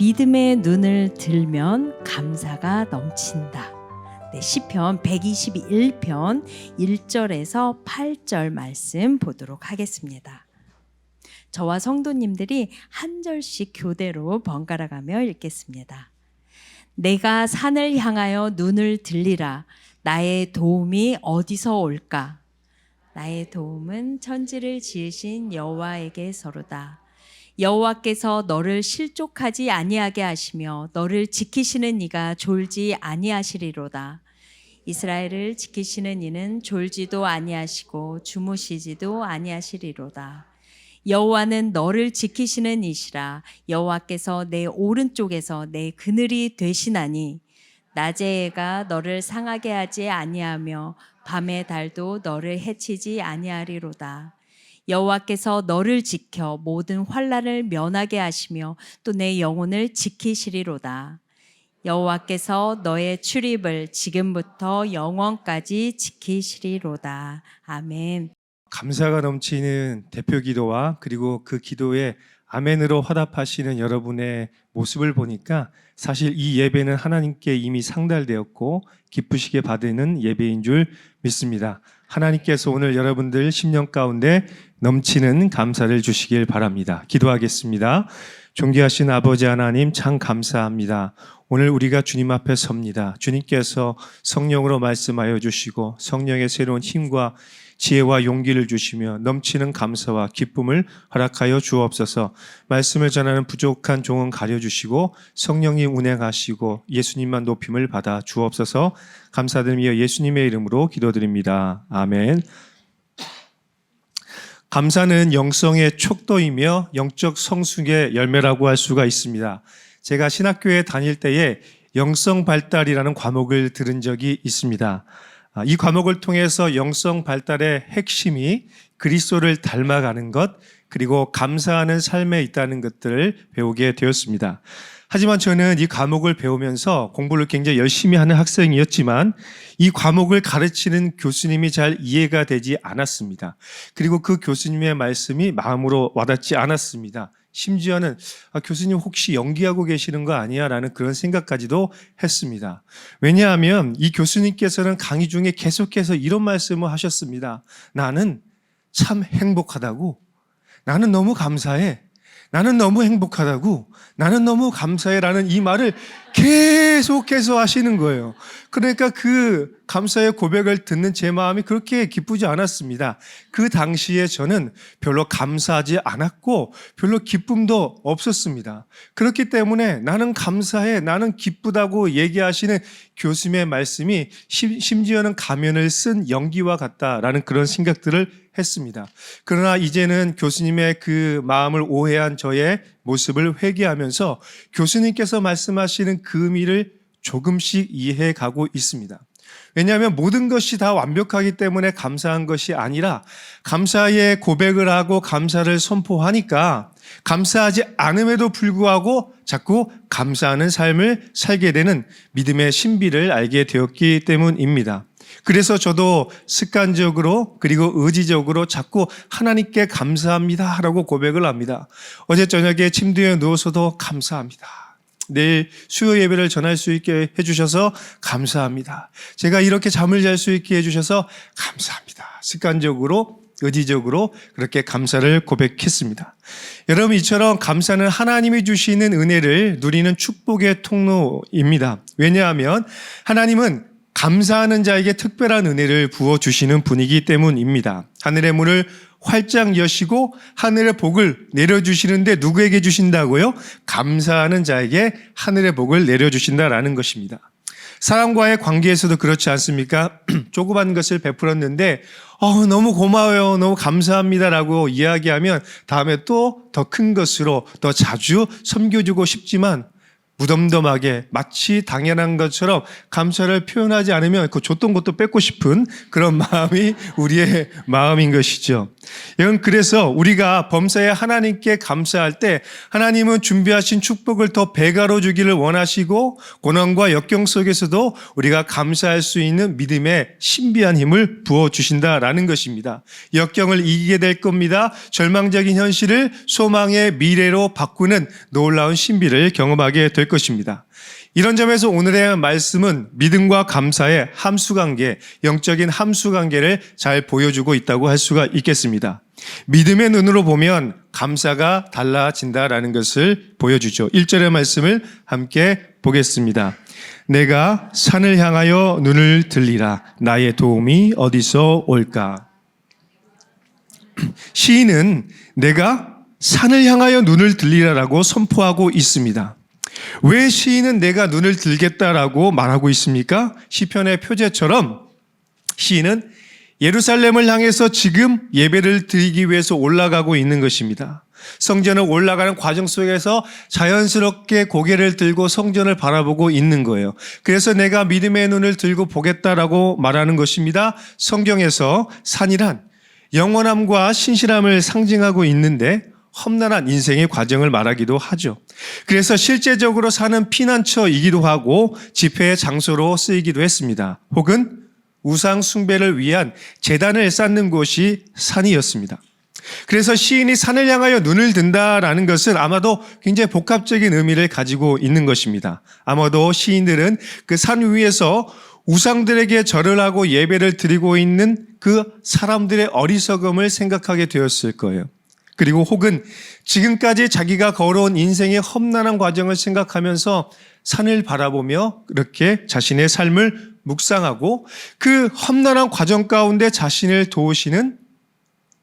믿음의 눈을 들면 감사가 넘친다. 네, 시편 121편 1절에서 8절 말씀 보도록 하겠습니다. 저와 성도님들이 한 절씩 교대로 번갈아 가며 읽겠습니다. 내가 산을 향하여 눈을 들리라. 나의 도움이 어디서 올까? 나의 도움은 천지를 지으신 여호와에게서로다. 여호와께서 너를 실족하지 아니하게 하시며 너를 지키시는 이가 졸지 아니하시리로다. 이스라엘을 지키시는 이는 졸지도 아니하시고 주무시지도 아니하시리로다. 여호와는 너를 지키시는 이시라. 여호와께서 내 오른쪽에서 내 그늘이 되시나니 낮의 해가 너를 상하게 하지 아니하며 밤의 달도 너를 해치지 아니하리로다. 여호와께서 너를 지켜 모든 환난을 면하게 하시며 또 내 영혼을 지키시리로다. 여호와께서 너의 출입을 지금부터 영원까지 지키시리로다. 아멘. 감사가 넘치는 대표 기도와 그리고 그 기도에 아멘으로 화답하시는 여러분의 모습을 보니까 사실 이 예배는 하나님께 이미 상달되었고 기쁘시게 받는 예배인 줄 믿습니다. 하나님께서 오늘 여러분들 심령 가운데 넘치는 감사를 주시길 바랍니다. 기도하겠습니다. 존귀하신 아버지 하나님, 참 감사합니다. 오늘 우리가 주님 앞에 섭니다. 주님께서 성령으로 말씀하여 주시고 성령의 새로운 힘과 지혜와 용기를 주시며 넘치는 감사와 기쁨을 허락하여 주옵소서. 말씀을 전하는 부족한 종은 가려주시고 성령님 운행하시고 예수님만 높임을 받아 주옵소서. 감사드리며 예수님의 이름으로 기도드립니다. 아멘. 감사는 영성의 촉도이며 영적 성숙의 열매라고 할 수가 있습니다. 제가 신학교에 다닐 때에 영성 발달이라는 과목을 들은 적이 있습니다. 이 과목을 통해서 영성 발달의 핵심이 그리스도를 닮아가는 것, 그리고 감사하는 삶에 있다는 것들을 배우게 되었습니다. 하지만 저는 이 과목을 배우면서 공부를 굉장히 열심히 하는 학생이었지만 이 과목을 가르치는 교수님이 잘 이해가 되지 않았습니다. 그리고 그 교수님의 말씀이 마음으로 와닿지 않았습니다. 심지어는 교수님 혹시 연기하고 계시는 거 아니야? 라는 그런 생각까지도 했습니다. 왜냐하면 이 교수님께서는 강의 중에 계속해서 이런 말씀을 하셨습니다. 나는 참 행복하다고. 나는 너무 감사해. 나는 너무 행복하다고. 나는 너무 감사해. 라는 이 말을 계속해서 하시는 거예요. 그러니까 그 감사의 고백을 듣는 제 마음이 그렇게 기쁘지 않았습니다. 그 당시에 저는 별로 감사하지 않았고 별로 기쁨도 없었습니다. 그렇기 때문에 나는 감사해, 나는 기쁘다고 얘기하시는 교수님의 말씀이 심지어는 가면을 쓴 연기와 같다라는 그런 생각들을 했습니다. 그러나 이제는 교수님의 그 마음을 오해한 저의 모습을 회개하면서 교수님께서 말씀하시는 그 의미를 조금씩 이해해 가고 있습니다. 왜냐하면 모든 것이 다 완벽하기 때문에 감사한 것이 아니라 감사의 고백을 하고 감사를 선포하니까 감사하지 않음에도 불구하고 자꾸 감사하는 삶을 살게 되는 믿음의 신비를 알게 되었기 때문입니다. 그래서 저도 습관적으로 그리고 의지적으로 자꾸 하나님께 감사합니다 라고 고백을 합니다. 어제 저녁에 침대에 누워서도 감사합니다. 내일 수요 예배를 전할 수 있게 해주셔서 감사합니다. 제가 이렇게 잠을 잘 수 있게 해주셔서 감사합니다. 습관적으로 의지적으로 그렇게 감사를 고백했습니다. 여러분, 이처럼 감사는 하나님이 주시는 은혜를 누리는 축복의 통로입니다. 왜냐하면 하나님은 감사하는 자에게 특별한 은혜를 부어주시는 분이기 때문입니다. 하늘의 문을 활짝 여시고 하늘의 복을 내려주시는데 누구에게 주신다고요? 감사하는 자에게 하늘의 복을 내려주신다라는 것입니다. 사람과의 관계에서도 그렇지 않습니까? 조그만 것을 베풀었는데 너무 고마워요, 너무 감사합니다라고 이야기하면 다음에 또 더 큰 것으로 더 자주 섬겨주고 싶지만 무덤덤하게 마치 당연한 것처럼 감사를 표현하지 않으면 그 줬던 것도 뺏고 싶은 그런 마음이 우리의 마음인 것이죠. 여러분, 그래서 우리가 범사에 하나님께 감사할 때 하나님은 준비하신 축복을 더 배가로 주기를 원하시고 고난과 역경 속에서도 우리가 감사할 수 있는 믿음의 신비한 힘을 부어주신다라는 것입니다. 역경을 이기게 될 겁니다. 절망적인 현실을 소망의 미래로 바꾸는 놀라운 신비를 경험하게 될 것입니다. 이런 점에서 오늘의 말씀은 믿음과 감사의 함수관계, 영적인 함수관계를 잘 보여주고 있다고 할 수가 있겠습니다. 믿음의 눈으로 보면 감사가 달라진다라는 것을 보여주죠. 1절의 말씀을 함께 보겠습니다. 내가 산을 향하여 눈을 들리라. 나의 도움이 어디서 올까? 시인은 내가 산을 향하여 눈을 들리라라고 선포하고 있습니다. 왜 시인은 내가 눈을 들겠다라고 말하고 있습니까? 시편의 표제처럼 시인은 예루살렘을 향해서 지금 예배를 드리기 위해서 올라가고 있는 것입니다. 성전을 올라가는 과정 속에서 자연스럽게 고개를 들고 성전을 바라보고 있는 거예요. 그래서 내가 믿음의 눈을 들고 보겠다라고 말하는 것입니다. 성경에서 산이란 영원함과 신실함을 상징하고 있는데 험난한 인생의 과정을 말하기도 하죠. 그래서 실제적으로 사는 피난처이기도 하고 집회의 장소로 쓰이기도 했습니다. 혹은 우상 숭배를 위한 제단을 쌓는 곳이 산이었습니다. 그래서 시인이 산을 향하여 눈을 든다라는 것은 아마도 굉장히 복합적인 의미를 가지고 있는 것입니다. 아마도 시인들은 그 산 위에서 우상들에게 절을 하고 예배를 드리고 있는 그 사람들의 어리석음을 생각하게 되었을 거예요. 그리고 혹은 지금까지 자기가 걸어온 인생의 험난한 과정을 생각하면서 산을 바라보며 이렇게 자신의 삶을 묵상하고 그 험난한 과정 가운데 자신을 도우시는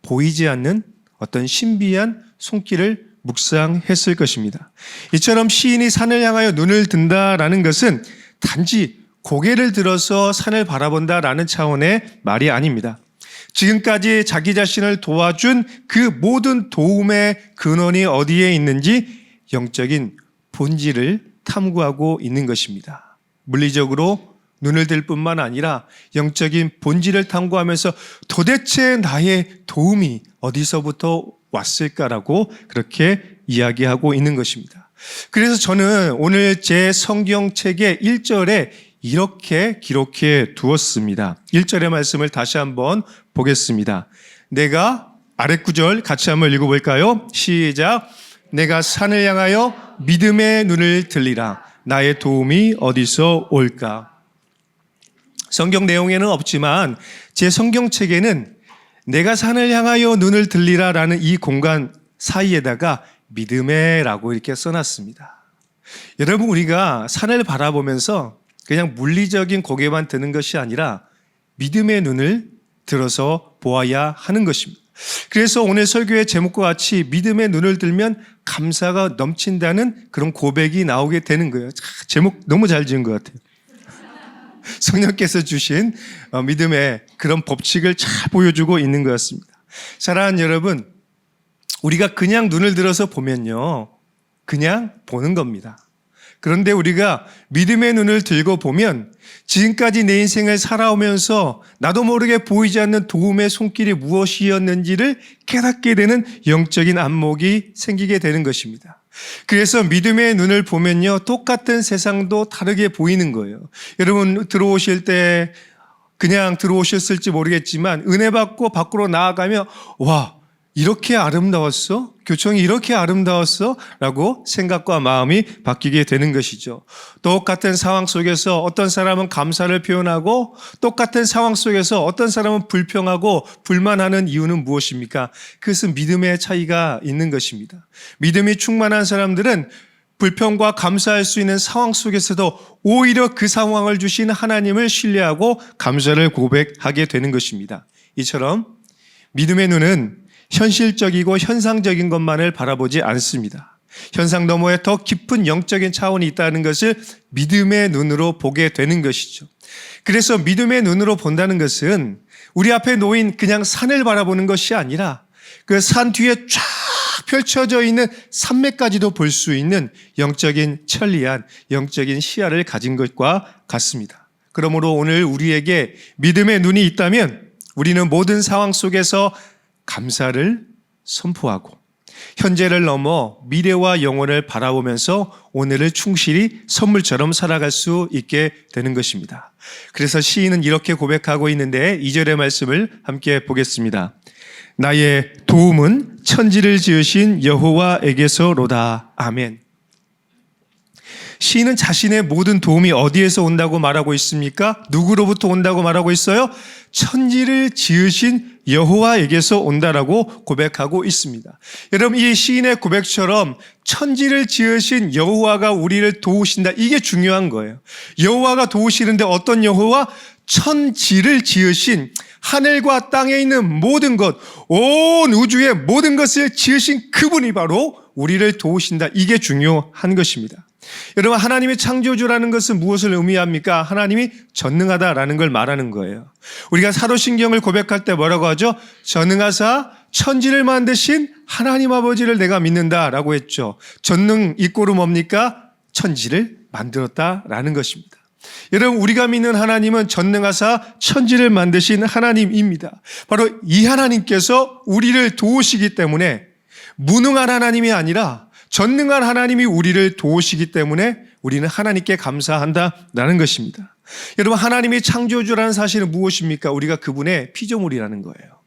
보이지 않는 어떤 신비한 손길을 묵상했을 것입니다. 이처럼 시인이 산을 향하여 눈을 든다라는 것은 단지 고개를 들어서 산을 바라본다라는 차원의 말이 아닙니다. 지금까지 자기 자신을 도와준 그 모든 도움의 근원이 어디에 있는지 영적인 본질을 탐구하고 있는 것입니다. 물리적으로 눈을 들 뿐만 아니라 영적인 본질을 탐구하면서 도대체 나의 도움이 어디서부터 왔을까라고 그렇게 이야기하고 있는 것입니다. 그래서 저는 오늘 제 성경책의 1절에 이렇게 기록해 두었습니다. 1절의 말씀을 다시 한번 보겠습니다. 내가 아랫구절 같이 한번 읽어볼까요? 시작. 내가 산을 향하여 믿음의 눈을 들리라. 나의 도움이 어디서 올까? 성경 내용에는 없지만 제 성경책에는 내가 산을 향하여 눈을 들리라라는 이 공간 사이에다가 믿음에라고 이렇게 써놨습니다. 여러분, 우리가 산을 바라보면서 그냥 물리적인 고개만 드는 것이 아니라 믿음의 눈을 들어서 보아야 하는 것입니다. 그래서 오늘 설교의 제목과 같이 믿음의 눈을 들면 감사가 넘친다는 그런 고백이 나오게 되는 거예요. 제목 너무 잘 지은 것 같아요. 성령께서 주신 믿음의 그런 법칙을 잘 보여주고 있는 것 같습니다. 사랑하는 여러분, 우리가 그냥 눈을 들어서 보면요, 그냥 보는 겁니다. 그런데 우리가 믿음의 눈을 들고 보면 지금까지 내 인생을 살아오면서 나도 모르게 보이지 않는 도움의 손길이 무엇이었는지를 깨닫게 되는 영적인 안목이 생기게 되는 것입니다. 그래서 믿음의 눈을 보면요, 똑같은 세상도 다르게 보이는 거예요. 여러분, 들어오실 때 그냥 들어오셨을지 모르겠지만 은혜 받고 밖으로 나아가면 와, 이렇게 아름다웠어? 교청이 이렇게 아름다웠어? 라고 생각과 마음이 바뀌게 되는 것이죠. 똑같은 상황 속에서 어떤 사람은 감사를 표현하고 똑같은 상황 속에서 어떤 사람은 불평하고 불만하는 이유는 무엇입니까? 그것은 믿음의 차이가 있는 것입니다. 믿음이 충만한 사람들은 불평과 감사할 수 있는 상황 속에서도 오히려 그 상황을 주신 하나님을 신뢰하고 감사를 고백하게 되는 것입니다. 이처럼 믿음의 눈은 현실적이고 현상적인 것만을 바라보지 않습니다. 현상 너머에 더 깊은 영적인 차원이 있다는 것을 믿음의 눈으로 보게 되는 것이죠. 그래서 믿음의 눈으로 본다는 것은 우리 앞에 놓인 그냥 산을 바라보는 것이 아니라 그 산 뒤에 쫙 펼쳐져 있는 산맥까지도 볼 수 있는 영적인 천리안, 영적인 시야를 가진 것과 같습니다. 그러므로 오늘 우리에게 믿음의 눈이 있다면 우리는 모든 상황 속에서 감사를 선포하고 현재를 넘어 미래와 영혼을 바라보면서 오늘을 충실히 선물처럼 살아갈 수 있게 되는 것입니다. 그래서 시인은 이렇게 고백하고 있는데 2절의 말씀을 함께 보겠습니다. 나의 도움은 천지를 지으신 여호와에게서로다. 아멘. 시인은 자신의 모든 도움이 어디에서 온다고 말하고 있습니까? 누구로부터 온다고 말하고 있어요? 천지를 지으신 여호와에게서 온다라고 고백하고 있습니다. 여러분, 이 시인의 고백처럼 천지를 지으신 여호와가 우리를 도우신다. 이게 중요한 거예요. 여호와가 도우시는데 어떤 여호와? 천지를 지으신 하늘과 땅에 있는 모든 것, 온 우주의 모든 것을 지으신 그분이 바로 우리를 도우신다. 이게 중요한 것입니다. 여러분, 하나님의 창조주라는 것은 무엇을 의미합니까? 하나님이 전능하다라는 걸 말하는 거예요. 우리가 사도신경을 고백할 때 뭐라고 하죠? 전능하사 천지를 만드신 하나님 아버지를 내가 믿는다라고 했죠. 전능 이꼬르 뭡니까? 천지를 만들었다라는 것입니다. 여러분, 우리가 믿는 하나님은 전능하사 천지를 만드신 하나님입니다. 바로 이 하나님께서 우리를 도우시기 때문에 무능한 하나님이 아니라 전능한 하나님이 우리를 도우시기 때문에 우리는 하나님께 감사한다라는 것입니다. 여러분, 하나님이 창조주라는 사실은 무엇입니까? 우리가 그분의 피조물이라는 거예요.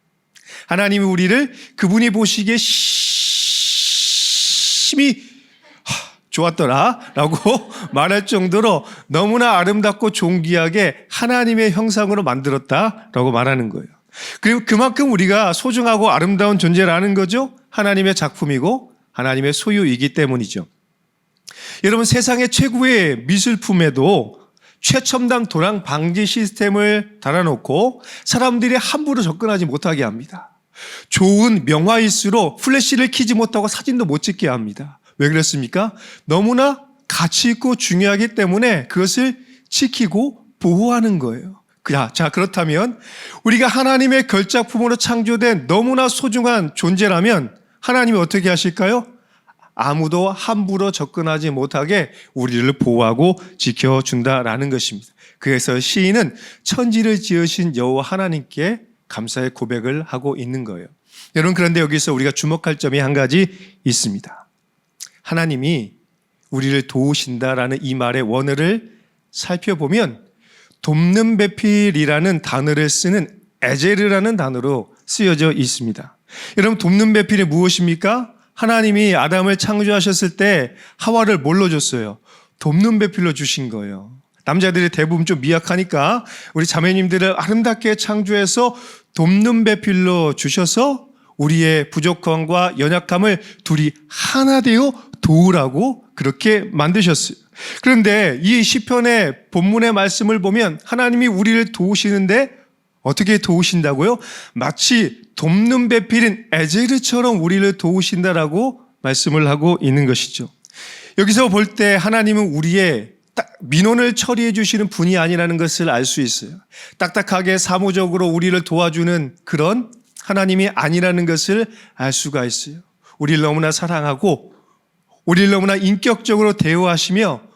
하나님이 우리를 그분이 보시기에 심히 좋았더라 라고 말할 정도로 너무나 아름답고 존귀하게 하나님의 형상으로 만들었다라고 말하는 거예요. 그리고 그만큼 우리가 소중하고 아름다운 존재라는 거죠. 하나님의 작품이고 하나님의 소유이기 때문이죠. 여러분, 세상의 최고의 미술품에도 최첨단 도랑 방지 시스템을 달아놓고 사람들이 함부로 접근하지 못하게 합니다. 좋은 명화일수록 플래시를 켜지 못하고 사진도 못 찍게 합니다. 왜 그렇습니까? 너무나 가치 있고 중요하기 때문에 그것을 지키고 보호하는 거예요. 자, 그렇다면 우리가 하나님의 걸작품으로 창조된 너무나 소중한 존재라면 하나님이 어떻게 하실까요? 아무도 함부로 접근하지 못하게 우리를 보호하고 지켜준다라는 것입니다. 그래서 시인은 천지를 지으신 여호와 하나님께 감사의 고백을 하고 있는 거예요. 여러분, 그런데 여기서 우리가 주목할 점이 한 가지 있습니다. 하나님이 우리를 도우신다라는 이 말의 원어를 살펴보면 돕는 배필이라는 단어를 쓰는 에제르라는 단어로 쓰여져 있습니다. 여러분, 돕는 배필이 무엇입니까? 하나님이 아담을 창조하셨을 때 하와를 뭘로 줬어요? 돕는 배필로 주신 거예요. 남자들이 대부분 좀 미약하니까 우리 자매님들을 아름답게 창조해서 돕는 배필로 주셔서 우리의 부족함과 연약함을 둘이 하나 되어 도우라고 그렇게 만드셨어요. 그런데 이 시편의 본문의 말씀을 보면 하나님이 우리를 도우시는데 어떻게 도우신다고요? 마치 돕는 배필인 에제르처럼 우리를 도우신다라고 말씀을 하고 있는 것이죠. 여기서 볼 때 하나님은 우리의 민원을 처리해 주시는 분이 아니라는 것을 알 수 있어요. 딱딱하게 사무적으로 우리를 도와주는 그런 하나님이 아니라는 것을 알 수가 있어요. 우리를 너무나 사랑하고 우리를 너무나 인격적으로 대우하시며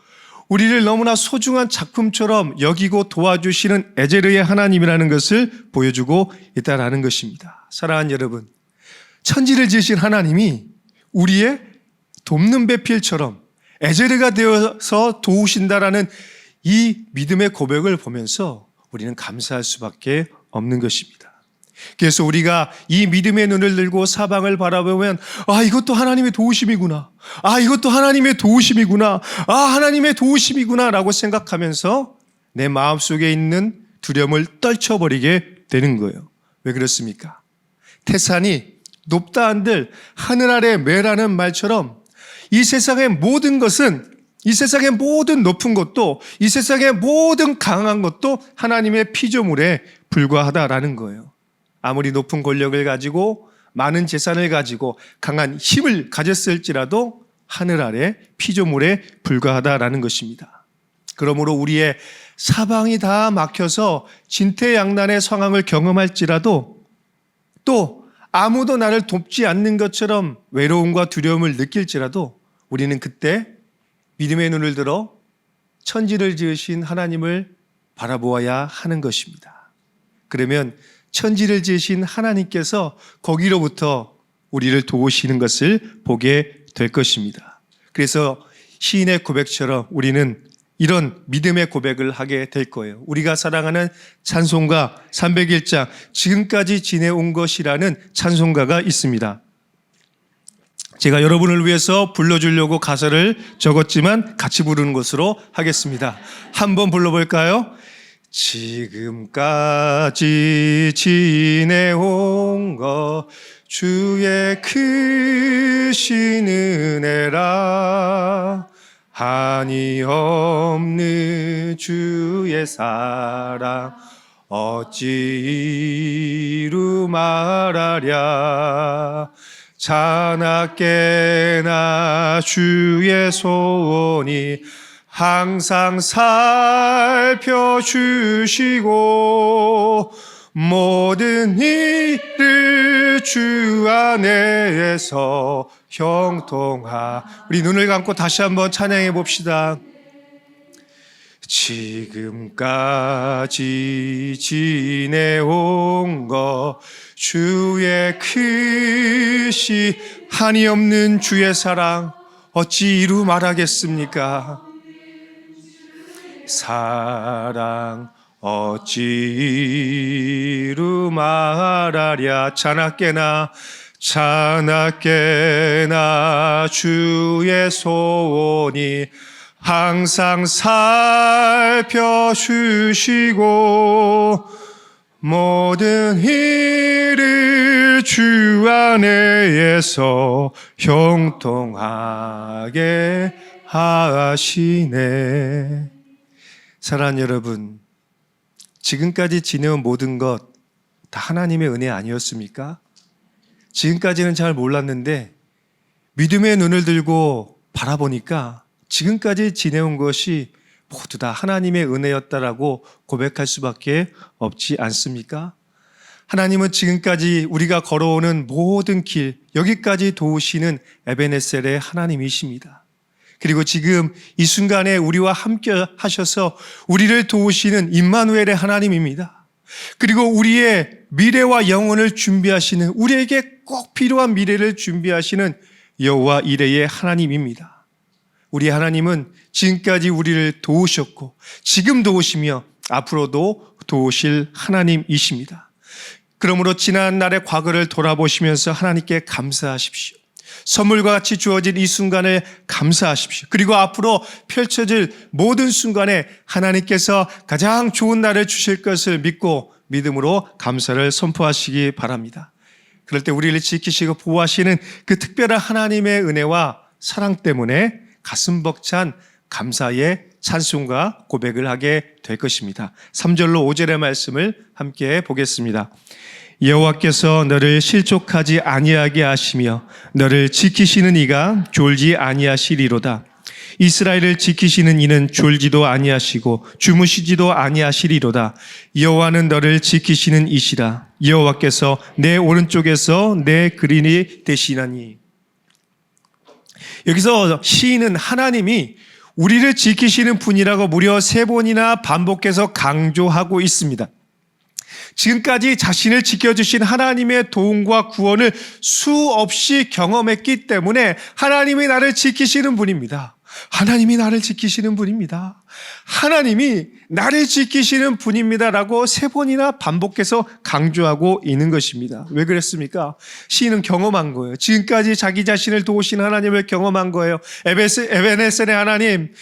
우리를 너무나 소중한 작품처럼 여기고 도와주시는 에제르의 하나님이라는 것을 보여주고 있다는 것입니다. 사랑하는 여러분, 천지를 지으신 하나님이 우리의 돕는 배필처럼 에제르가 되어서 도우신다라는 이 믿음의 고백을 보면서 우리는 감사할 수밖에 없는 것입니다. 그래서 우리가 이 믿음의 눈을 들고 사방을 바라보면 이것도 하나님의 도우심이구나. 이것도 하나님의 도우심이구나. 하나님의 도우심이구나 라고 생각하면서 내 마음속에 있는 두려움을 떨쳐버리게 되는 거예요. 왜 그렇습니까? 태산이 높다 한들 하늘 아래 매라는 말처럼 이 세상의 모든 것은, 이 세상의 모든 높은 것도, 이 세상의 모든 강한 것도 하나님의 피조물에 불과하다라는 거예요. 아무리 높은 권력을 가지고 많은 재산을 가지고 강한 힘을 가졌을지라도 하늘 아래 피조물에 불과하다라는 것입니다. 그러므로 우리의 사방이 다 막혀서 진퇴양난의 상황을 경험할지라도 또 아무도 나를 돕지 않는 것처럼 외로움과 두려움을 느낄지라도 우리는 그때 믿음의 눈을 들어 천지를 지으신 하나님을 바라보아야 하는 것입니다. 그러면 천지를 지으신 하나님께서 거기로부터 우리를 도우시는 것을 보게 될 것입니다. 그래서 시인의 고백처럼 우리는 이런 믿음의 고백을 하게 될 거예요. 우리가 사랑하는 찬송가 301장 지금까지 지내온 것이라는 찬송가가 있습니다. 제가 여러분을 위해서 불러주려고 가사를 적었지만 같이 부르는 것으로 하겠습니다. 한번 불러볼까요? 지금까지 지내온 것 주의 크신 은혜라 한이 없는 주의 사랑 어찌 이루 말하랴 자나깨나 주의 손이 항상 살펴주시고 모든 일을 주 안에서 형통하. 우리 눈을 감고 다시 한번 찬양해 봅시다. 지금까지 지내온 것 주의 크시 한이 없는 주의 사랑 어찌 이루 말하겠습니까? 사랑 어찌 이루 말하랴 자나깨나 주의 손이 항상 살펴주시고 모든 일을 주 안에서 형통하게 하시네. 사랑하는 여러분, 지금까지 지내온 모든 것 다 하나님의 은혜 아니었습니까? 지금까지는 잘 몰랐는데 믿음의 눈을 들고 바라보니까 지금까지 지내온 것이 모두 다 하나님의 은혜였다라고 고백할 수밖에 없지 않습니까? 하나님은 지금까지 우리가 걸어오는 모든 길, 여기까지 도우시는 에베네셀의 하나님이십니다. 그리고 지금 이 순간에 우리와 함께 하셔서 우리를 도우시는 임마누엘의 하나님입니다. 그리고 우리의 미래와 영혼을 준비하시는, 우리에게 꼭 필요한 미래를 준비하시는 여호와 이레의 하나님입니다. 우리 하나님은 지금까지 우리를 도우셨고 지금 도우시며 앞으로도 도우실 하나님이십니다. 그러므로 지난 날의 과거를 돌아보시면서 하나님께 감사하십시오. 선물과 같이 주어진 이 순간을 감사하십시오. 그리고 앞으로 펼쳐질 모든 순간에 하나님께서 가장 좋은 날을 주실 것을 믿고 믿음으로 감사를 선포하시기 바랍니다. 그럴 때 우리를 지키시고 보호하시는 그 특별한 하나님의 은혜와 사랑 때문에 가슴 벅찬 감사의 찬송과 고백을 하게 될 것입니다. 3절로 5절의 말씀을 함께 보겠습니다. 여호와께서 너를 실족하지 아니하게 하시며 너를 지키시는 이가 졸지 아니하시리로다. 이스라엘을 지키시는 이는 졸지도 아니하시고 주무시지도 아니하시리로다. 여호와는 너를 지키시는 이시라. 여호와께서 내 오른쪽에서 내 그린이 되시나니. 여기서 시인은 하나님이 우리를 지키시는 분이라고 무려 3번이나 반복해서 강조하고 있습니다. 지금까지 자신을 지켜주신 하나님의 도움과 구원을 수없이 경험했기 때문에 하나님이 나를 지키시는 분입니다. 하나님이 나를 지키시는 분입니다. 하나님이 나를 지키시는 분입니다라고 3번이나 반복해서 강조하고 있는 것입니다. 왜 그랬습니까? 시인은 경험한 거예요. 지금까지 자기 자신을 도우신 하나님을 경험한 거예요. 에베네셀의 하나님,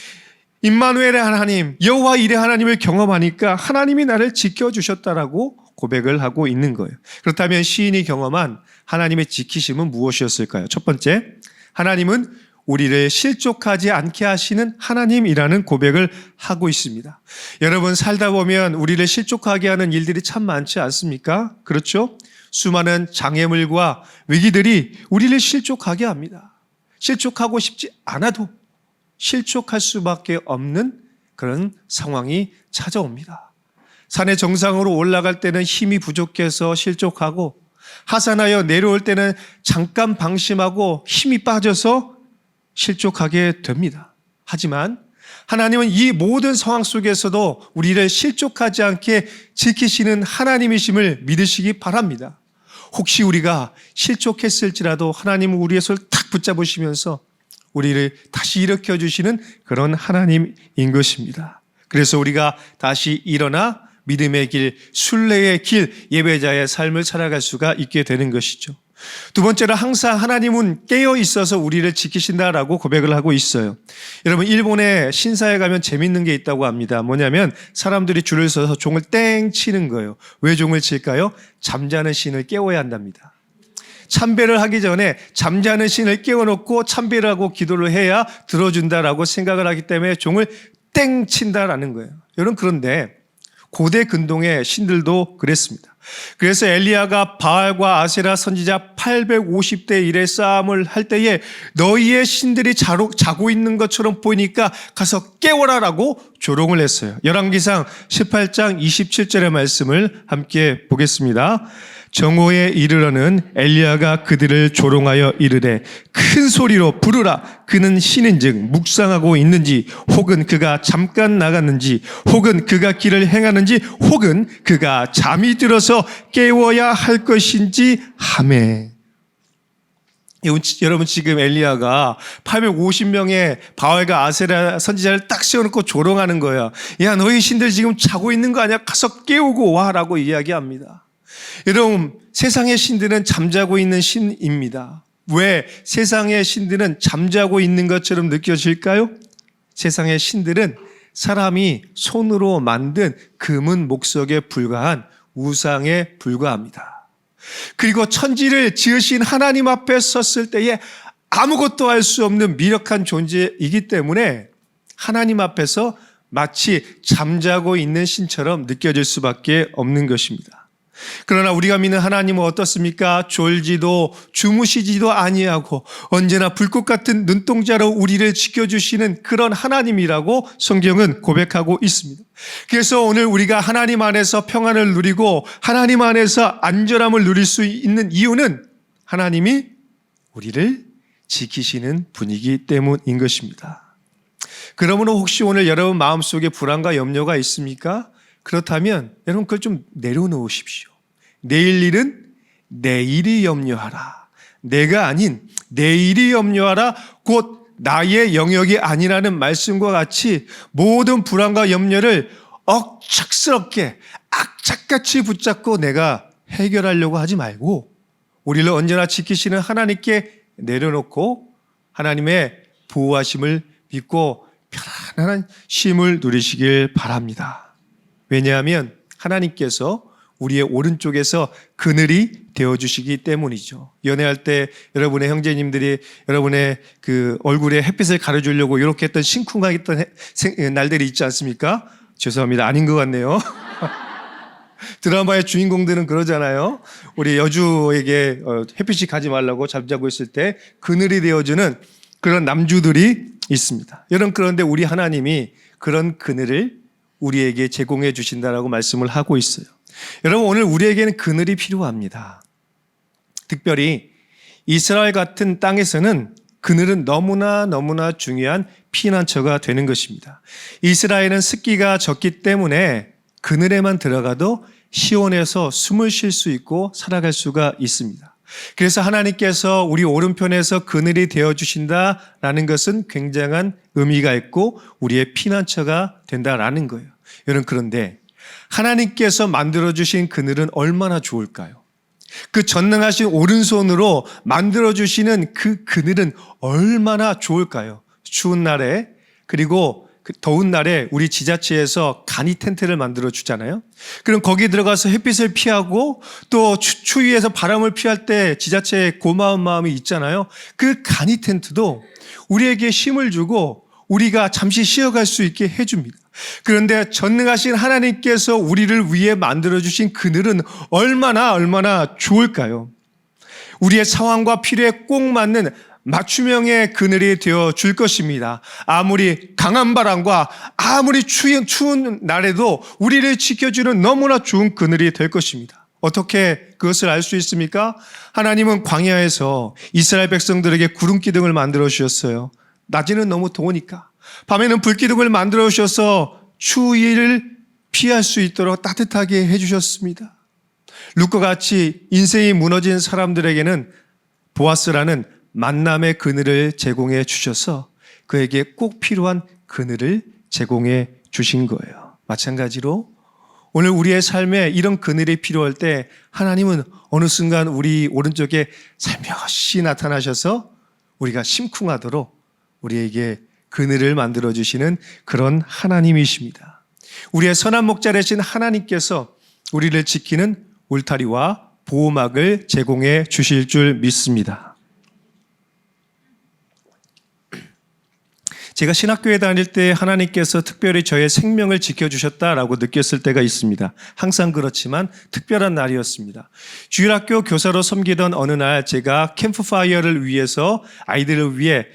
임마누엘의 하나님, 여호와 이레 하나님을 경험하니까 하나님이 나를 지켜주셨다라고 고백을 하고 있는 거예요. 그렇다면 시인이 경험한 하나님의 지키심은 무엇이었을까요? 첫 번째, 하나님은 우리를 실족하지 않게 하시는 하나님이라는 고백을 하고 있습니다. 여러분, 살다 보면 우리를 실족하게 하는 일들이 참 많지 않습니까? 그렇죠? 수많은 장애물과 위기들이 우리를 실족하게 합니다. 실족하고 싶지 않아도 실족할 수밖에 없는 그런 상황이 찾아옵니다. 산의 정상으로 올라갈 때는 힘이 부족해서 실족하고 하산하여 내려올 때는 잠깐 방심하고 힘이 빠져서 실족하게 됩니다. 하지만 하나님은 이 모든 상황 속에서도 우리를 실족하지 않게 지키시는 하나님이심을 믿으시기 바랍니다. 혹시 우리가 실족했을지라도 하나님은 우리의 손을 탁 붙잡으시면서 우리를 다시 일으켜 주시는 그런 하나님인 것입니다. 그래서 우리가 다시 일어나 믿음의 길, 순례의 길, 예배자의 삶을 살아갈 수가 있게 되는 것이죠. 두 번째로 항상 하나님은 깨어 있어서 우리를 지키신다라고 고백을 하고 있어요. 여러분, 일본의 신사에 가면 재밌는 게 있다고 합니다. 뭐냐면 사람들이 줄을 서서 종을 땡 치는 거예요. 왜 종을 칠까요? 잠자는 신을 깨워야 한답니다. 참배를 하기 전에 잠자는 신을 깨워놓고 참배를 하고 기도를 해야 들어준다라고 생각을 하기 때문에 종을 땡 친다라는 거예요. 여러분, 그런데 고대 근동의 신들도 그랬습니다. 그래서 엘리야가 바알과 아세라 선지자 850대 1의 싸움을 할 때에 너희의 신들이 자고 있는 것처럼 보이니까 가서 깨워라라고 조롱을 했어요. 열왕기상 18장 27절의 말씀을 함께 보겠습니다. 정오에 이르러는 엘리야가 그들을 조롱하여 이르되 큰 소리로 부르라. 그는 신인즉 묵상하고 있는지, 혹은 그가 잠깐 나갔는지, 혹은 그가 길을 행하는지, 혹은 그가 잠이 들어서 깨워야 할 것인지 하매. 여러분, 지금 엘리야가 850명의 바알과 아세라 선지자를 딱 세워놓고 조롱하는 거예요. 야, 너희 신들 지금 자고 있는 거 아니야? 가서 깨우고 와라고 이야기합니다. 여러분, 세상의 신들은 잠자고 있는 신입니다. 왜 세상의 신들은 잠자고 있는 것처럼 느껴질까요? 세상의 신들은 사람이 손으로 만든 금은 목석에 불과한 우상에 불과합니다. 그리고 천지를 지으신 하나님 앞에 섰을 때에 아무것도 할 수 없는 미력한 존재이기 때문에 하나님 앞에서 마치 잠자고 있는 신처럼 느껴질 수밖에 없는 것입니다. 그러나 우리가 믿는 하나님은 어떻습니까? 졸지도 주무시지도 아니하고 언제나 불꽃 같은 눈동자로 우리를 지켜주시는 그런 하나님이라고 성경은 고백하고 있습니다. 그래서 오늘 우리가 하나님 안에서 평안을 누리고 하나님 안에서 안전함을 누릴 수 있는 이유는 하나님이 우리를 지키시는 분이기 때문인 것입니다. 그러므로 혹시 오늘 여러분 마음속에 불안과 염려가 있습니까? 그렇다면 여러분 그걸 좀 내려놓으십시오. 내일 일은 내일이 염려하라. 내가 아닌 내일이 염려하라. 곧 나의 영역이 아니라는 말씀과 같이 모든 불안과 염려를 억척스럽게 악착같이 붙잡고 내가 해결하려고 하지 말고 우리를 언제나 지키시는 하나님께 내려놓고 하나님의 보호하심을 믿고 편안한 쉼을 누리시길 바랍니다. 왜냐하면 하나님께서 우리의 오른쪽에서 그늘이 되어주시기 때문이죠. 연애할 때 여러분의 형제님들이 여러분의 그 얼굴에 햇빛을 가려주려고 이렇게 했던 심쿵하겠던 날들이 있지 않습니까? 죄송합니다. 아닌 것 같네요. 드라마의 주인공들은 그러잖아요. 우리 여주에게 햇빛이 가지 말라고 잠자고 있을 때 그늘이 되어주는 그런 남주들이 있습니다. 여러분, 그런데 우리 하나님이 그런 그늘을 우리에게 제공해 주신다라고 말씀을 하고 있어요. 여러분, 오늘 우리에게는 그늘이 필요합니다. 특별히 이스라엘 같은 땅에서는 그늘은 너무나 중요한 피난처가 되는 것입니다. 이스라엘은 습기가 적기 때문에 그늘에만 들어가도 시원해서 숨을 쉴 수 있고 살아갈 수가 있습니다. 그래서 하나님께서 우리 오른편에서 그늘이 되어주신다라는 것은 굉장한 의미가 있고 우리의 피난처가 된다라는 거예요. 여러분, 그런데 하나님께서 만들어주신 그늘은 얼마나 좋을까요? 그 전능하신 오른손으로 만들어주시는 그 그늘은 얼마나 좋을까요? 추운 날에, 그리고 더운 날에 우리 지자체에서 간이 텐트를 만들어 주잖아요. 그럼 거기 들어가서 햇빛을 피하고 또 추위에서 바람을 피할 때 지자체의 고마운 마음이 있잖아요. 그 간이 텐트도 우리에게 힘을 주고 우리가 잠시 쉬어갈 수 있게 해줍니다. 그런데 전능하신 하나님께서 우리를 위해 만들어주신 그늘은 얼마나 좋을까요? 우리의 상황과 필요에 꼭 맞는 맞춤형의 그늘이 되어 줄 것입니다. 아무리 강한 바람과 아무리 추운 날에도 우리를 지켜주는 너무나 좋은 그늘이 될 것입니다. 어떻게 그것을 알 수 있습니까? 하나님은 광야에서 이스라엘 백성들에게 구름 기둥을 만들어 주셨어요. 낮에는 너무 더우니까 밤에는 불기둥을 만들어 주셔서 추위를 피할 수 있도록 따뜻하게 해주셨습니다. 룻과 같이 인생이 무너진 사람들에게는 보아스라는 만남의 그늘을 제공해 주셔서 그에게 꼭 필요한 그늘을 제공해 주신 거예요. 마찬가지로 오늘 우리의 삶에 이런 그늘이 필요할 때 하나님은 어느 순간 우리 오른쪽에 살며시 나타나셔서 우리가 심쿵하도록 우리에게 그늘을 만들어 주시는 그런 하나님이십니다. 우리의 선한 목자 되신 하나님께서 우리를 지키는 울타리와 보호막을 제공해 주실 줄 믿습니다. 제가 신학교에 다닐 때 하나님께서 특별히 저의 생명을 지켜주셨다라고 느꼈을 때가 있습니다. 항상 그렇지만 특별한 날이었습니다. 주일학교 교사로 섬기던 어느 날 제가 캠프파이어를 위해서 아이들을 위해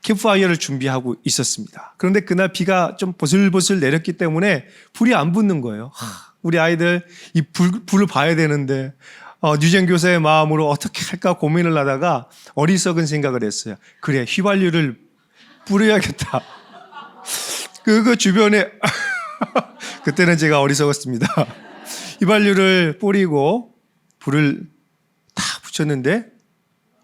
캠프파이어를 준비하고 있었습니다. 그런데 그날 비가 좀 보슬보슬 내렸기 때문에 불이 안 붙는 거예요. 우리 아이들 이 불을 봐야 되는데 뉴젠 교사의 마음으로 어떻게 할까 고민을 하다가 어리석은 생각을 했어요. 그래, 휘발유를 뿌려야겠다. 그 주변에 그때는 제가 어리석었습니다. 휘발유를 뿌리고 불을 다 붙였는데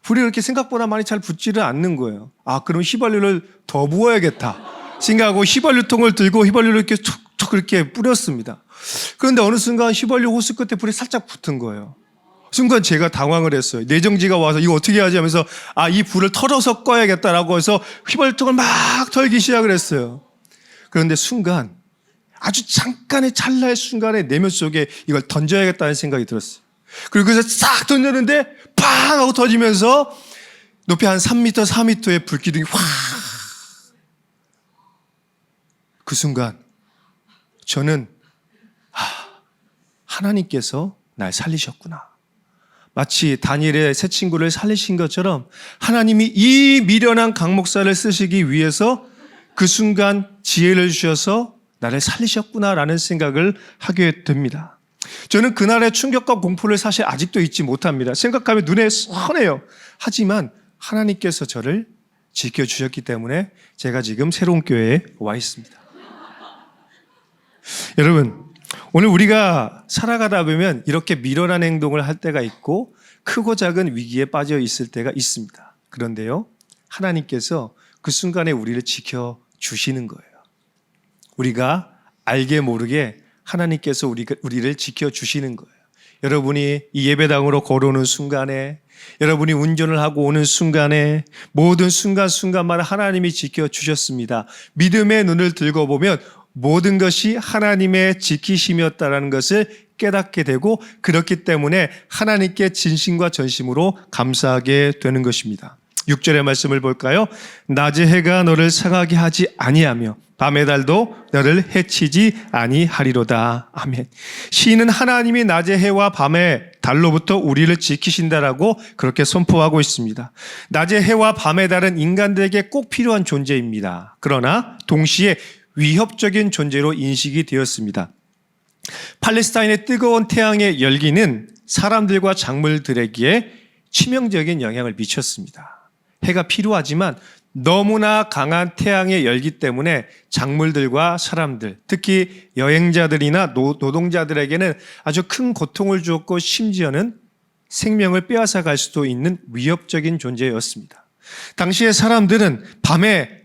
불이 그렇게 생각보다 많이 잘 붙지를 않는 거예요. 그럼 휘발유를 더 부어야겠다 생각하고 휘발유통을 들고 휘발유를 이렇게 툭툭 그렇게 뿌렸습니다. 그런데 어느 순간 휘발유 호스 끝에 불이 살짝 붙은 거예요. 순간 제가 당황을 했어요. 내정지가 와서 이거 어떻게 하지 하면서 이 불을 털어서 꺼야겠다라고 해서 휘발유통을 막 털기 시작을 했어요. 그런데 순간 아주 잠깐의 찰나의 순간에 내면 속에 이걸 던져야겠다는 생각이 들었어요. 그리고 그래서 싹 던졌는데 팡 하고 터지면서 높이 한 3m, 4m의 불기둥이 확. 그 순간 저는 하나님께서 날 살리셨구나. 마치 다니엘의 세 친구를 살리신 것처럼 하나님이 이 미련한 강 목사를 쓰시기 위해서 그 순간 지혜를 주셔서 나를 살리셨구나라는 생각을 하게 됩니다. 저는 그날의 충격과 공포를 사실 아직도 잊지 못합니다. 생각하면 눈에 선해요. 하지만 하나님께서 저를 지켜주셨기 때문에 제가 지금 새로운 교회에 와 있습니다. 여러분, 오늘 우리가 살아가다 보면 이렇게 미련한 행동을 할 때가 있고 크고 작은 위기에 빠져 있을 때가 있습니다. 그런데요, 하나님께서 그 순간에 우리를 지켜주시는 거예요. 우리가 알게 모르게 하나님께서 우리를 지켜주시는 거예요. 여러분이 이 예배당으로 걸어오는 순간에, 여러분이 운전을 하고 오는 순간에, 모든 순간순간마다 하나님이 지켜주셨습니다. 믿음의 눈을 들고 보면 모든 것이 하나님의 지키심이었다는 것을 깨닫게 되고, 그렇기 때문에 하나님께 진심과 전심으로 감사하게 되는 것입니다. 6절의 말씀을 볼까요? 낮의 해가 너를 상하게 하지 아니하며 밤의 달도 너를 해치지 아니하리로다. 아멘. 시인은 하나님이 낮의 해와 밤의 달로부터 우리를 지키신다라고 그렇게 선포하고 있습니다. 낮의 해와 밤의 달은 인간들에게 꼭 필요한 존재입니다. 그러나 동시에 위협적인 존재로 인식이 되었습니다. 팔레스타인의 뜨거운 태양의 열기는 사람들과 작물들에게 치명적인 영향을 미쳤습니다. 해가 필요하지만 너무나 강한 태양의 열기 때문에 작물들과 사람들, 특히 여행자들이나 노동자들에게는 아주 큰 고통을 주었고 심지어는 생명을 빼앗아 갈 수도 있는 위협적인 존재였습니다. 당시의 사람들은 밤의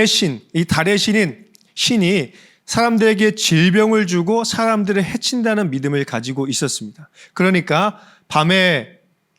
신, 이 달의 신이 사람들에게 질병을 주고 사람들을 해친다는 믿음을 가지고 있었습니다. 그러니까 밤의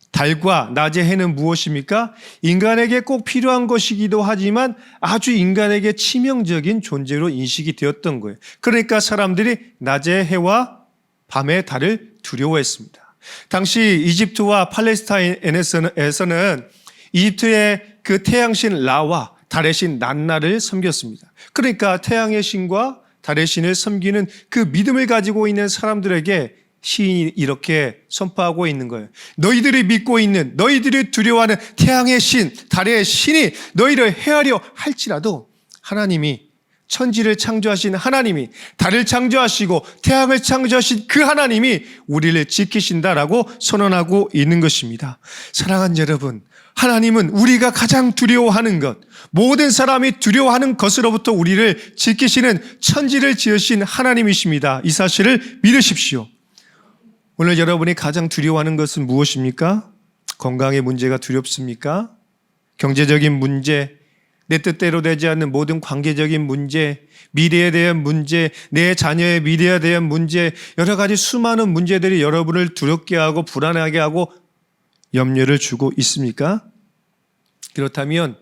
달과 낮의 해는 무엇입니까? 인간에게 꼭 필요한 것이기도 하지만 아주 인간에게 치명적인 존재로 인식이 되었던 거예요. 그러니까 사람들이 낮의 해와 밤의 달을 두려워했습니다. 당시 이집트와 팔레스타인에서는 이집트의 그 태양신 라와 달의 신 난나를 섬겼습니다. 그러니까 태양의 신과 달의 신을 섬기는 그 믿음을 가지고 있는 사람들에게 시인이 이렇게 선포하고 있는 거예요. 너희들이 믿고 있는, 너희들이 두려워하는 태양의 신, 달의 신이 너희를 해하려 할지라도 하나님이, 천지를 창조하신 하나님이, 달을 창조하시고 태양을 창조하신 그 하나님이 우리를 지키신다라고 선언하고 있는 것입니다. 사랑하는 여러분, 하나님은 우리가 가장 두려워하는 것, 모든 사람이 두려워하는 것으로부터 우리를 지키시는 천지를 지으신 하나님이십니다. 이 사실을 믿으십시오. 오늘 여러분이 가장 두려워하는 것은 무엇입니까? 건강의 문제가 두렵습니까? 경제적인 문제, 내 뜻대로 되지 않는 모든 관계적인 문제, 미래에 대한 문제, 내 자녀의 미래에 대한 문제, 여러 가지 수많은 문제들이 여러분을 두렵게 하고 불안하게 하고 염려를 주고 있습니까? 그렇다면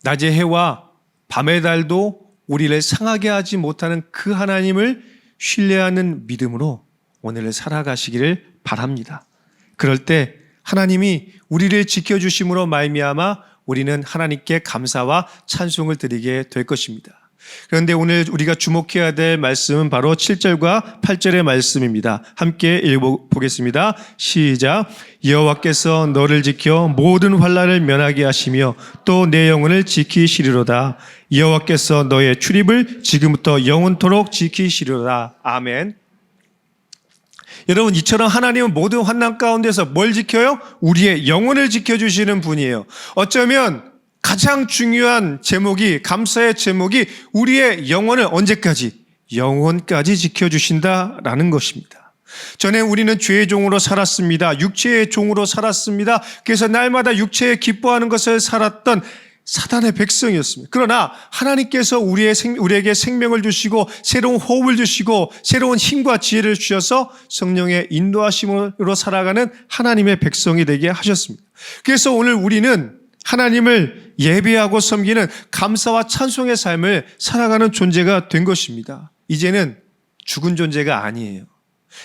낮의 해와 밤의 달도 우리를 상하게 하지 못하는 그 하나님을 신뢰하는 믿음으로 오늘을 살아가시기를 바랍니다. 그럴 때 하나님이 우리를 지켜주심으로 말미암아 우리는 하나님께 감사와 찬송을 드리게 될 것입니다. 그런데 오늘 우리가 주목해야 될 말씀은 바로 7절과 8절의 말씀입니다. 함께 읽어보겠습니다. 시작. 여호와께서 너를 지켜 모든 환난을 면하게 하시며 또 내 영혼을 지키시리로다. 여호와께서 너의 출입을 지금부터 영원토록 지키시리로다. 아멘. 여러분, 이처럼 하나님은 모든 환난 가운데서 뭘 지켜요? 우리의 영혼을 지켜주시는 분이에요. 어쩌면 가장 중요한 제목이, 감사의 제목이 우리의 영혼을 언제까지? 영혼까지 지켜주신다라는 것입니다. 전에 우리는 죄의 종으로 살았습니다. 육체의 종으로 살았습니다. 그래서 날마다 육체에 기뻐하는 것을 살았던 사단의 백성이었습니다. 그러나 하나님께서 우리에게 생명을 주시고 새로운 호흡을 주시고 새로운 힘과 지혜를 주셔서 성령의 인도하심으로 살아가는 하나님의 백성이 되게 하셨습니다. 그래서 오늘 우리는 하나님을 예배하고 섬기는 감사와 찬송의 삶을 살아가는 존재가 된 것입니다. 이제는 죽은 존재가 아니에요.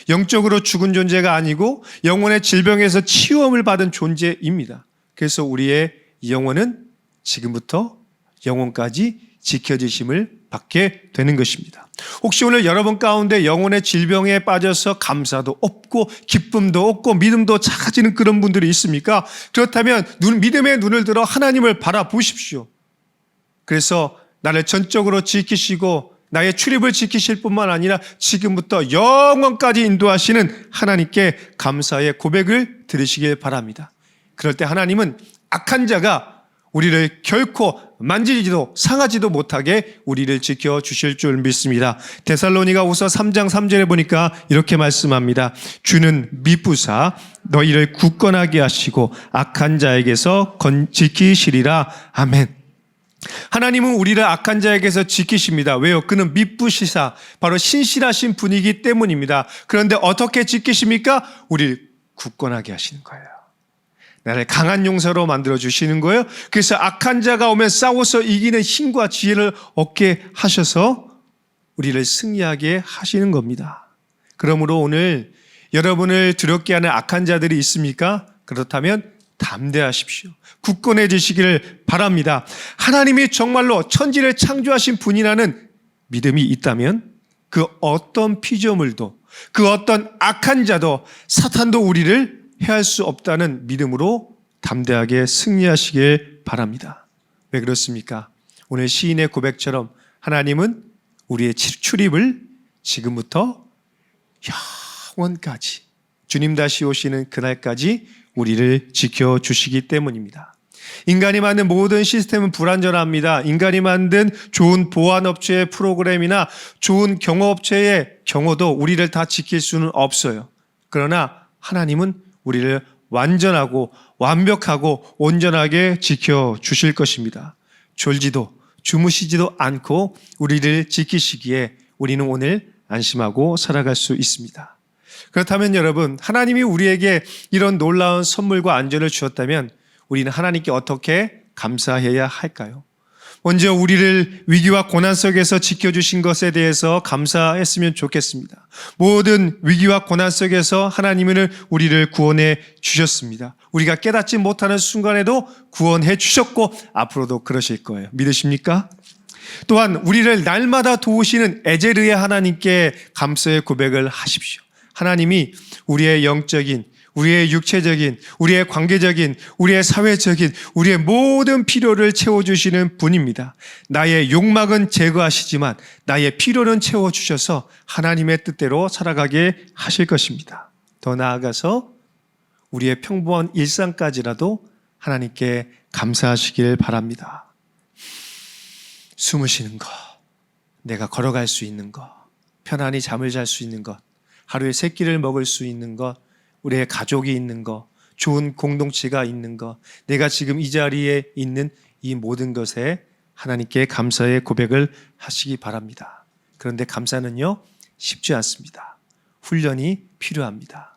영적으로 죽은 존재가 아니고 영혼의 질병에서 치유함을 받은 존재입니다. 그래서 우리의 영혼은 지금부터 영혼까지 지켜주심을 받게 되는 것입니다. 혹시 오늘 여러분 가운데 영혼의 질병에 빠져서 감사도 없고 기쁨도 없고 믿음도 작아지는 그런 분들이 있습니까? 그렇다면 믿음의 눈을 들어 하나님을 바라보십시오. 그래서 나를 전적으로 지키시고 나의 출입을 지키실 뿐만 아니라 지금부터 영원까지 인도하시는 하나님께 감사의 고백을 드리시길 바랍니다. 그럴 때 하나님은 악한 자가 우리를 결코 만지지도 상하지도 못하게 우리를 지켜주실 줄 믿습니다. 데살로니가후서 3장 3절에 보니까 이렇게 말씀합니다. 주는 미쁘사 너희를 굳건하게 하시고 악한 자에게서 지키시리라. 아멘. 하나님은 우리를 악한 자에게서 지키십니다. 왜요? 그는 미쁘시사 바로 신실하신 분이기 때문입니다. 그런데 어떻게 지키십니까? 우리를 굳건하게 하시는 거예요. 나를 강한 용사로 만들어주시는 거예요. 그래서 악한 자가 오면 싸워서 이기는 힘과 지혜를 얻게 하셔서 우리를 승리하게 하시는 겁니다. 그러므로 오늘 여러분을 두렵게 하는 악한 자들이 있습니까? 그렇다면 담대하십시오. 굳건해지시기를 바랍니다. 하나님이 정말로 천지를 창조하신 분이라는 믿음이 있다면 그 어떤 피조물도 그 어떤 악한 자도 사탄도 우리를 해할 수 없다는 믿음으로 담대하게 승리하시길 바랍니다. 왜 그렇습니까? 오늘 시인의 고백처럼 하나님은 우리의 출입을 지금부터 영원까지 주님 다시 오시는 그날까지 우리를 지켜주시기 때문입니다. 인간이 만든 모든 시스템은 불완전합니다. 인간이 만든 좋은 보안업체의 프로그램이나 좋은 경호업체의 경호도 우리를 다 지킬 수는 없어요. 그러나 하나님은 우리를 완전하고 완벽하고 온전하게 지켜주실 것입니다. 졸지도 주무시지도 않고 우리를 지키시기에 우리는 오늘 안심하고 살아갈 수 있습니다. 그렇다면 여러분, 하나님이 우리에게 이런 놀라운 선물과 안전을 주셨다면 우리는 하나님께 어떻게 감사해야 할까요? 먼저 우리를 위기와 고난 속에서 지켜주신 것에 대해서 감사했으면 좋겠습니다. 모든 위기와 고난 속에서 하나님은 우리를 구원해 주셨습니다. 우리가 깨닫지 못하는 순간에도 구원해 주셨고 앞으로도 그러실 거예요. 믿으십니까? 또한 우리를 날마다 도우시는 에제르의 하나님께 감사의 고백을 하십시오. 하나님이 우리의 영적인, 우리의 육체적인, 우리의 관계적인, 우리의 사회적인, 우리의 모든 필요를 채워주시는 분입니다. 나의 욕망은 제거하시지만 나의 필요는 채워주셔서 하나님의 뜻대로 살아가게 하실 것입니다. 더 나아가서 우리의 평범한 일상까지라도 하나님께 감사하시길 바랍니다. 숨을 쉬는 것, 내가 걸어갈 수 있는 것, 편안히 잠을 잘 수 있는 것, 하루에 3끼를 먹을 수 있는 것, 우리의 가족이 있는 것, 좋은 공동체가 있는 것, 내가 지금 이 자리에 있는 이 모든 것에 하나님께 감사의 고백을 하시기 바랍니다. 그런데 감사는요, 쉽지 않습니다. 훈련이 필요합니다.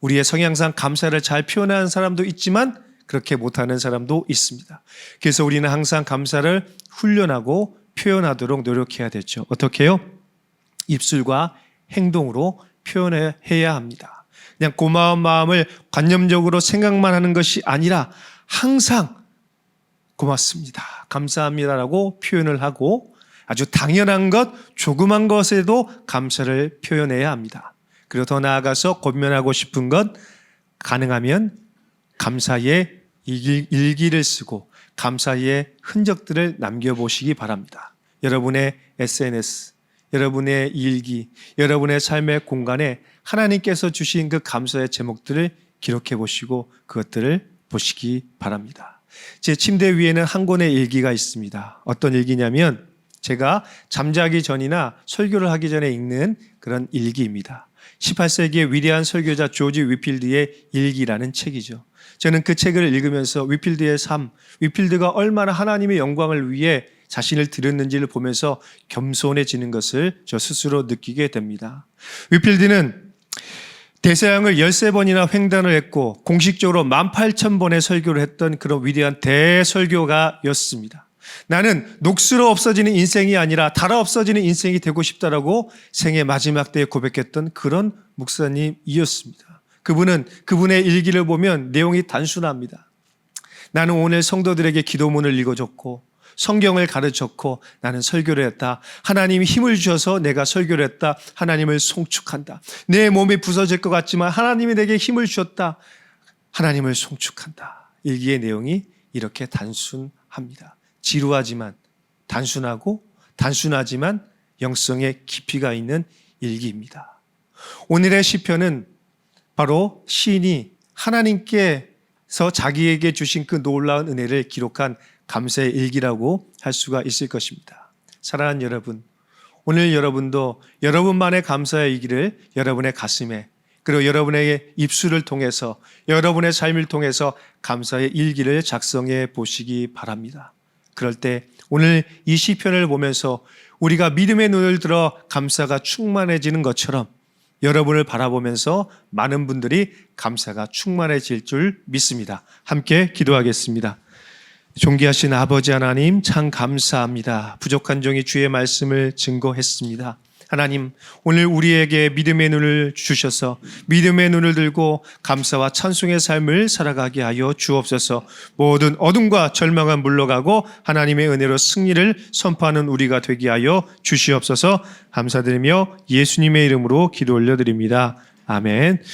우리의 성향상 감사를 잘 표현하는 사람도 있지만 그렇게 못하는 사람도 있습니다. 그래서 우리는 항상 감사를 훈련하고 표현하도록 노력해야 되죠. 어떻게 해요? 입술과 행동으로 표현해야 합니다. 그냥 고마운 마음을 관념적으로 생각만 하는 것이 아니라 항상 고맙습니다, 감사합니다라고 표현을 하고 아주 당연한 것, 조그만 것에도 감사를 표현해야 합니다. 그리고 더 나아가서 권면하고 싶은 것, 가능하면 감사의 일기를 쓰고 감사의 흔적들을 남겨보시기 바랍니다. 여러분의 SNS, 여러분의 일기, 여러분의 삶의 공간에 하나님께서 주신 그 감사의 제목들을 기록해 보시고 그것들을 보시기 바랍니다. 제 침대 위에는 한 권의 일기가 있습니다. 어떤 일기냐면 제가 잠자기 전이나 설교를 하기 전에 읽는 그런 일기입니다. 18세기의 위대한 설교자 조지 위필드의 일기라는 책이죠. 저는 그 책을 읽으면서 위필드의 삶, 위필드가 얼마나 하나님의 영광을 위해 자신을 드렸는지를 보면서 겸손해지는 것을 저 스스로 느끼게 됩니다. 위필드는 대서양을 13번이나 횡단을 했고 공식적으로 18,000번의 설교를 했던 그런 위대한 대설교가였습니다. 나는 녹슬어 없어지는 인생이 아니라 닳아 없어지는 인생이 되고 싶다라고 생애 마지막 때에 고백했던 그런 목사님이었습니다. 그분은 그분의 일기를 보면 내용이 단순합니다. 나는 오늘 성도들에게 기도문을 읽어줬고 성경을 가르쳤고 나는 설교를 했다. 하나님이 힘을 주셔서 내가 설교를 했다. 하나님을 송축한다. 내 몸이 부서질 것 같지만 하나님이 내게 힘을 주셨다. 하나님을 송축한다. 일기의 내용이 이렇게 단순합니다. 지루하지만 단순하고 단순하지만 영성의 깊이가 있는 일기입니다. 오늘의 시편은 바로 시인이 하나님께서 자기에게 주신 그 놀라운 은혜를 기록한 감사의 일기라고 할 수가 있을 것입니다. 사랑하는 여러분, 오늘 여러분도 여러분만의 감사의 일기를 여러분의 가슴에 그리고 여러분의 입술을 통해서 여러분의 삶을 통해서 감사의 일기를 작성해 보시기 바랍니다. 그럴 때 오늘 이 시편을 보면서 우리가 믿음의 눈을 들어 감사가 충만해지는 것처럼 여러분을 바라보면서 많은 분들이 감사가 충만해질 줄 믿습니다. 함께 기도하겠습니다. 존귀하신 아버지 하나님, 참 감사합니다. 부족한 종이 주의 말씀을 증거했습니다. 하나님, 오늘 우리에게 믿음의 눈을 주셔서 믿음의 눈을 들고 감사와 찬송의 삶을 살아가게 하여 주옵소서. 모든 어둠과 절망은 물러가고 하나님의 은혜로 승리를 선포하는 우리가 되게 하여 주시옵소서. 감사드리며 예수님의 이름으로 기도 올려드립니다. 아멘.